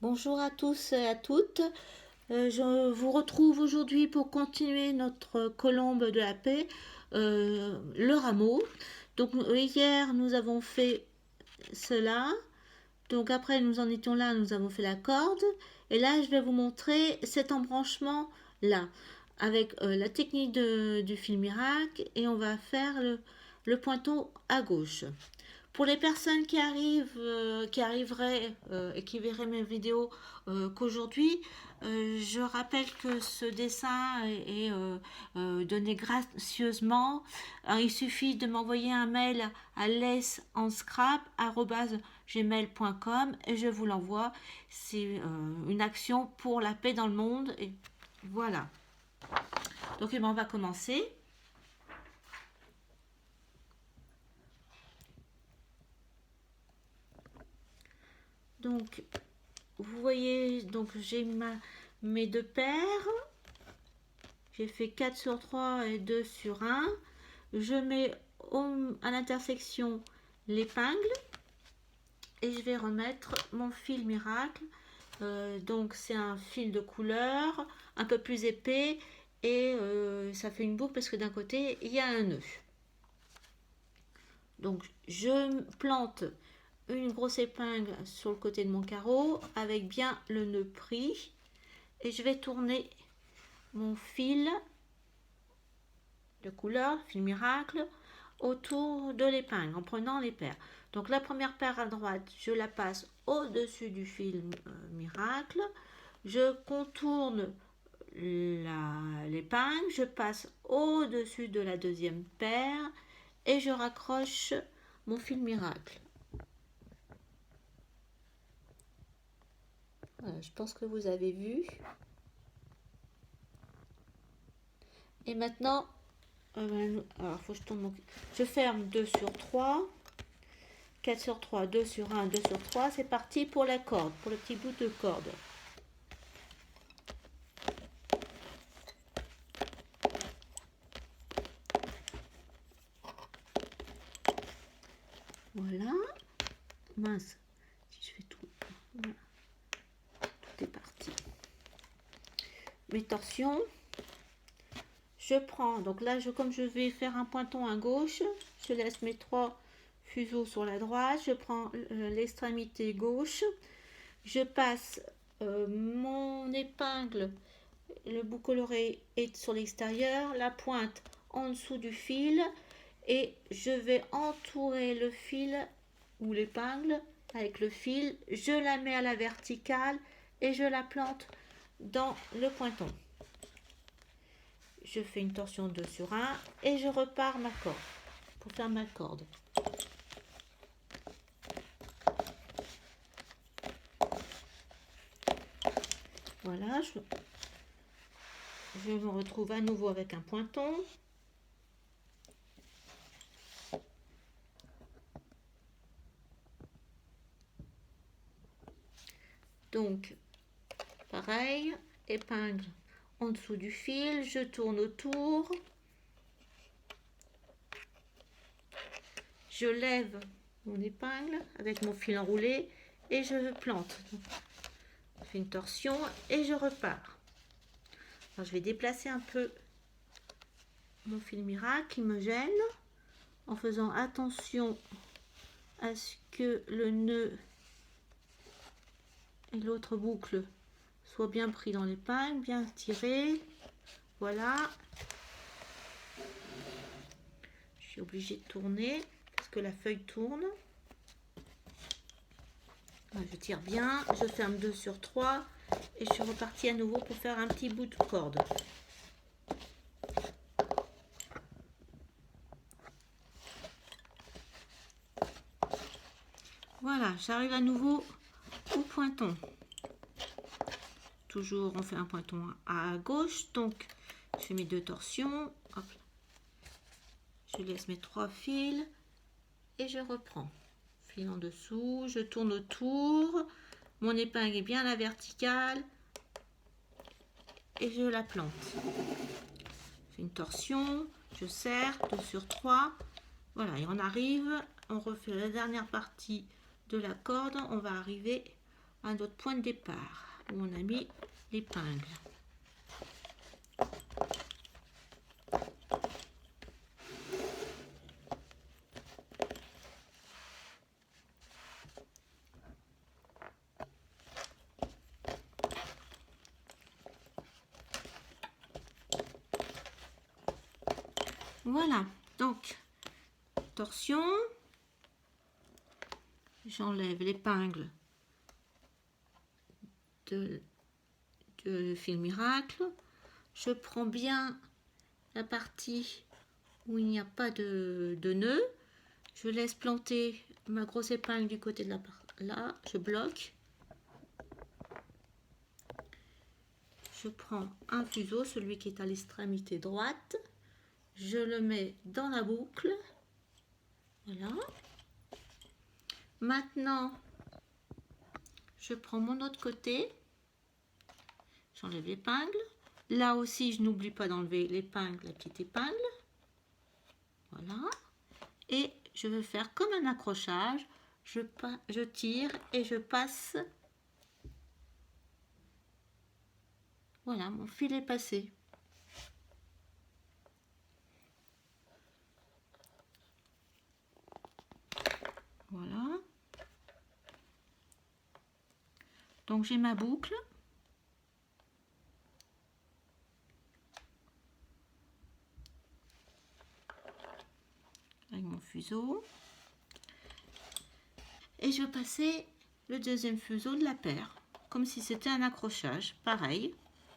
Bonjour à tous et à toutes. Je vous retrouve aujourd'hui pour continuer notre colombe de la paix, le rameau. Donc hier nous avons fait cela. Donc après nous en étions là, nous avons fait la corde. Et là je vais vous montrer cet embranchement là avec la technique du fil miracle et on va faire le pointon à gauche. Pour les personnes qui arrivent, qui arriveraient et qui verraient mes vidéos qu'aujourd'hui, je rappelle que ce dessin est donné gracieusement. Alors, il suffit de m'envoyer un mail à laissenscrap@gmail.com et je vous l'envoie. C'est une action pour la paix dans le monde. Et voilà. Donc on va commencer. Donc vous voyez, donc j'ai mes deux paires. J'ai fait 4 sur 3 et 2 sur 1. Je mets à l'intersection l'épingle et je vais remettre mon fil miracle. Donc c'est un fil de couleur un peu plus épais et ça fait une boucle parce que d'un côté il y a un nœud. Donc je plante une grosse épingle sur le côté de mon carreau avec bien le nœud pris et je vais tourner mon fil de couleur, fil miracle, autour de l'épingle en prenant les paires. Donc la première paire à droite, je la passe au-dessus du fil miracle. Je contourne l'épingle, je passe au-dessus de la deuxième paire et je raccroche mon fil miracle. Voilà, je pense que vous avez vu. Et maintenant, alors faut que je tourne je ferme 2 sur 3, 4 sur 3, 2 sur 1, 2 sur 3. C'est parti pour la corde, pour le petit bout de corde. Voilà. Mince, si je fais tout. Voilà. Tout est parti. Mes torsions. Je prends, donc là, comme je vais faire un pointon à gauche, je laisse mes 3 fuseaux sur la droite, je prends l'extrémité gauche, je passe mon épingle, le bout coloré est sur l'extérieur, la pointe en dessous du fil et je vais entourer le fil ou l'épingle avec le fil, je la mets à la verticale et je la plante dans le pointon. Je fais une torsion 2 sur 1 et je repars ma corde pour faire ma corde. Voilà, je me retrouve à nouveau avec un pointon. Donc, pareil, épingle en dessous du fil, je tourne autour, je lève mon épingle avec mon fil enroulé et je plante. Je fais une torsion et je repars. Alors, je vais déplacer un peu mon fil miracle qui me gêne en faisant attention à ce que le nœud et l'autre boucle soit bien pris dans l'épingle, bien tiré. Voilà. Je suis obligée de tourner parce que la feuille tourne. Je tire bien, je ferme 2 sur 3 et je suis repartie à nouveau pour faire un petit bout de corde. Voilà, j'arrive à nouveau au pointon. Toujours on fait un pointon à gauche, donc je fais mes 2 torsions. Hop. Je laisse mes 3 fils et je reprends. Fil en dessous, je tourne autour, mon épingle est bien à la verticale et je la plante. Je fais une torsion, je serre 2 sur 3. Voilà, et on arrive, on refait la dernière partie de la corde, on va arriver à notre point de départ où on a mis l'épingle. Voilà, donc torsion, j'enlève l'épingle de fil miracle, je prends bien la partie où il n'y a pas de nœud, je laisse planter ma grosse épingle du côté de là, je bloque, je prends un fuseau, celui qui est à l'extrémité droite, je le mets dans la boucle, voilà. Maintenant, je prends mon autre côté, j'enlève l'épingle. Là aussi, je n'oublie pas d'enlever l'épingle, la petite épingle. Voilà. Et je vais faire comme un accrochage. Je tire et je passe. Voilà, mon fil est passé. Voilà. Donc j'ai ma boucle. Avec mon fuseau. Et je vais passer le deuxième fuseau de la paire. Comme si c'était un accrochage. Pareil.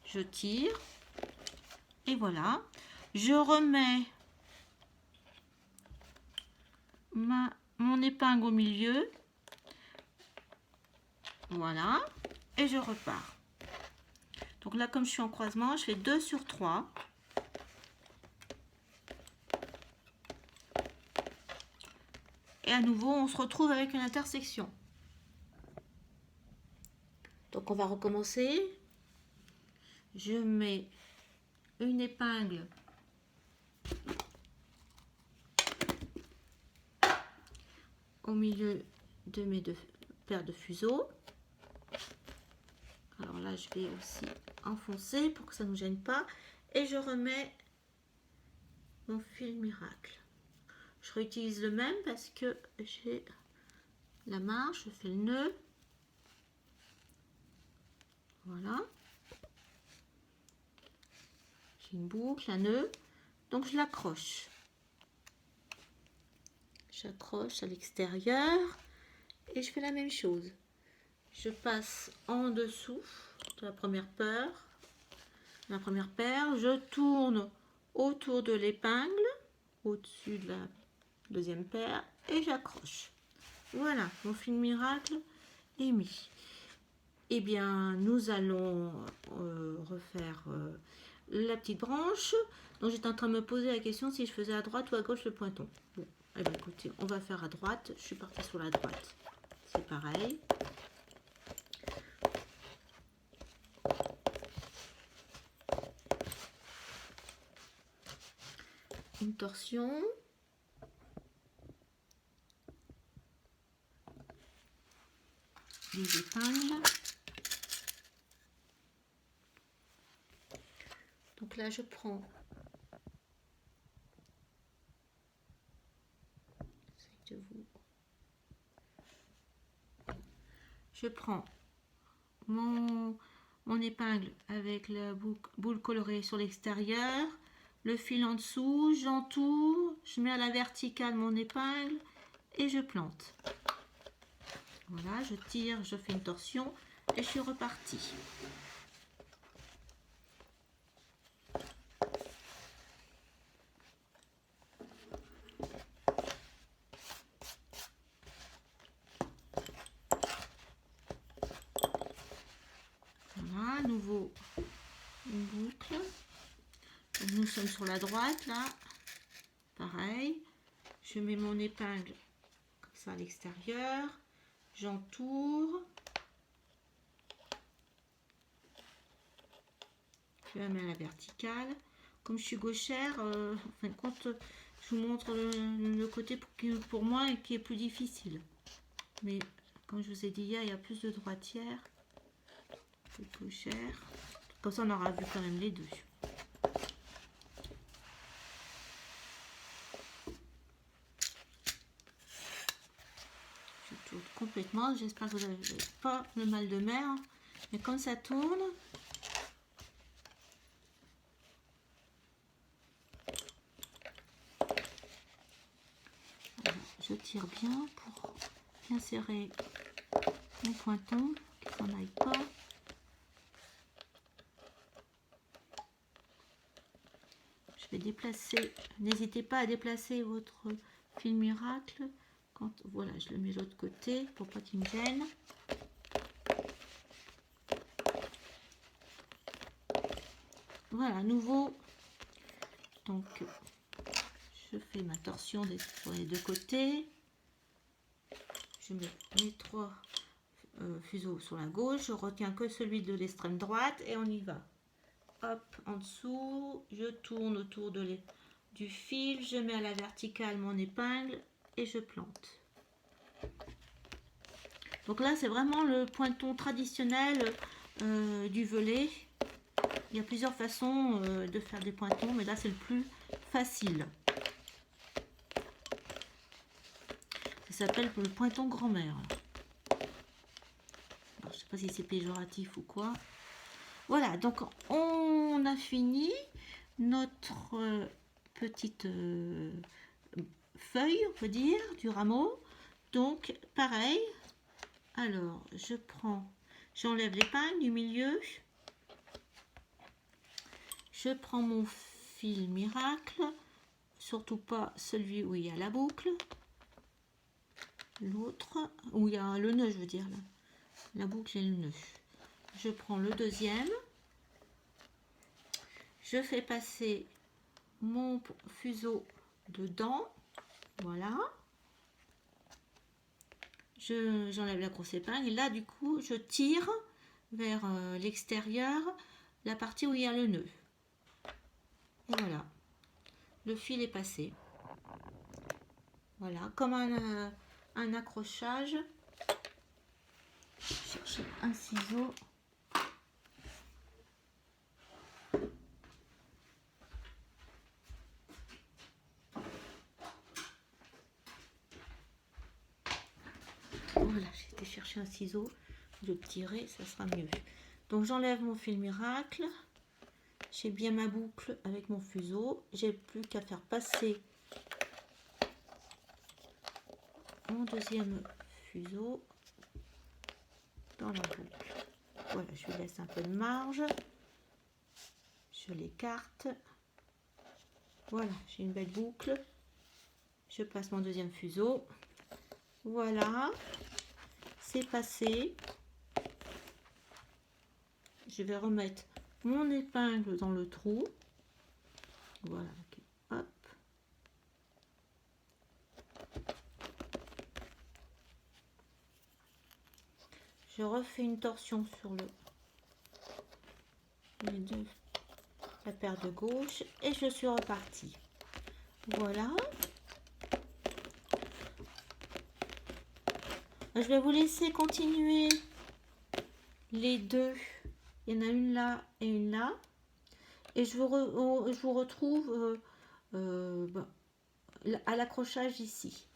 Je tire. Et voilà. Je remets mon épingle au milieu. Voilà. Et je repars. Donc là, comme je suis en croisement, je fais 2 sur 3. Et à nouveau, on se retrouve avec une intersection. Donc on va recommencer. Je mets une épingle au milieu de mes deux paires de fuseaux. Alors là, je vais aussi enfoncer pour que ça ne nous gêne pas. Et je remets mon fil miracle. Je réutilise le même parce que j'ai la marge, je fais le nœud. Voilà. J'ai une boucle, un nœud. Donc je l'accroche. J'accroche à l'extérieur et je fais la même chose. Je passe en dessous de la première paire. Je tourne autour de l'épingle, au-dessus de la deuxième paire et j'accroche. Voilà, mon fil miracle est mis. Eh bien, nous allons refaire la petite branche. Donc, j'étais en train de me poser la question si je faisais à droite ou à gauche le pointon. Bon, eh bien, écoutez, on va faire à droite. Je suis partie sur la droite. C'est pareil. Une torsion. Les épingles. Donc là, je prends mon épingle avec la boule colorée sur l'extérieur, le fil en dessous, j'entoure, je mets à la verticale mon épingle et je plante. Voilà, je tire, je fais une torsion et je suis repartie. Voilà, à nouveau une boucle. Donc, nous sommes sur la droite là. Pareil, je mets mon épingle comme ça à l'extérieur, j'entoure. Je la mets à la verticale. Comme je suis gauchère, en fin de compte, je vous montre le côté pour moi qui est plus difficile. Mais Comme je vous ai dit hier, il y a plus de droitières que de gauchères. Comme ça, on aura vu quand même les deux. Je tourne complètement. J'espère que vous n'avez pas le mal de mer. Mais comme ça tourne, je tire bien pour bien serrer mon pointon, qu'il s'en aille pas. Je vais déplacer, n'hésitez pas à déplacer votre fil miracle. Quand, voilà, je le mets de l'autre côté pour pas qu'il me gêne. Voilà, à nouveau. Donc, je fais ma torsion sur les deux côtés. Je mets mes 3 fuseaux sur la gauche. Je retiens que celui de l'extrême droite et on y va. Hop, en dessous, je tourne autour du fil, je mets à la verticale mon épingle et je plante. Donc là, c'est vraiment le pointon traditionnel du volet. Il y a plusieurs façons de faire des pointons, mais là, c'est le plus facile. Ça s'appelle le pointon grand-mère. Je ne sais pas si c'est péjoratif ou quoi. Voilà, donc on a fini notre petite feuille, on peut dire, du rameau. Donc, pareil. Alors, j'enlève l'épingle du milieu. Je prends mon fil miracle, surtout pas celui où il y a la boucle. L'autre, où il y a le nœud, je veux dire, là. La boucle et le nœud. Je prends le deuxième. Je fais passer mon fuseau dedans. Voilà. J'enlève la grosse épingle. Et là, du coup, je tire vers l'extérieur la partie où il y a le nœud. Et voilà. Le fil est passé. Voilà. Comme un accrochage. Je cherche un ciseau. Voilà, j'ai été chercher un ciseau, de tirer, ça sera mieux. Donc j'enlève mon fil miracle, j'ai bien ma boucle avec mon fuseau, j'ai plus qu'à faire passer mon deuxième fuseau dans la boucle. Voilà, je lui laisse un peu de marge, je l'écarte. Voilà, j'ai une belle boucle, je passe mon deuxième fuseau. Voilà, c'est passé. Je vais remettre mon épingle dans le trou. Voilà, okay. Hop. Je refais une torsion sur la paire de gauche et je suis repartie. Voilà. Je vais vous laisser continuer les deux. Il y en a une là et une là. Et je vous retrouve à l'accrochage ici.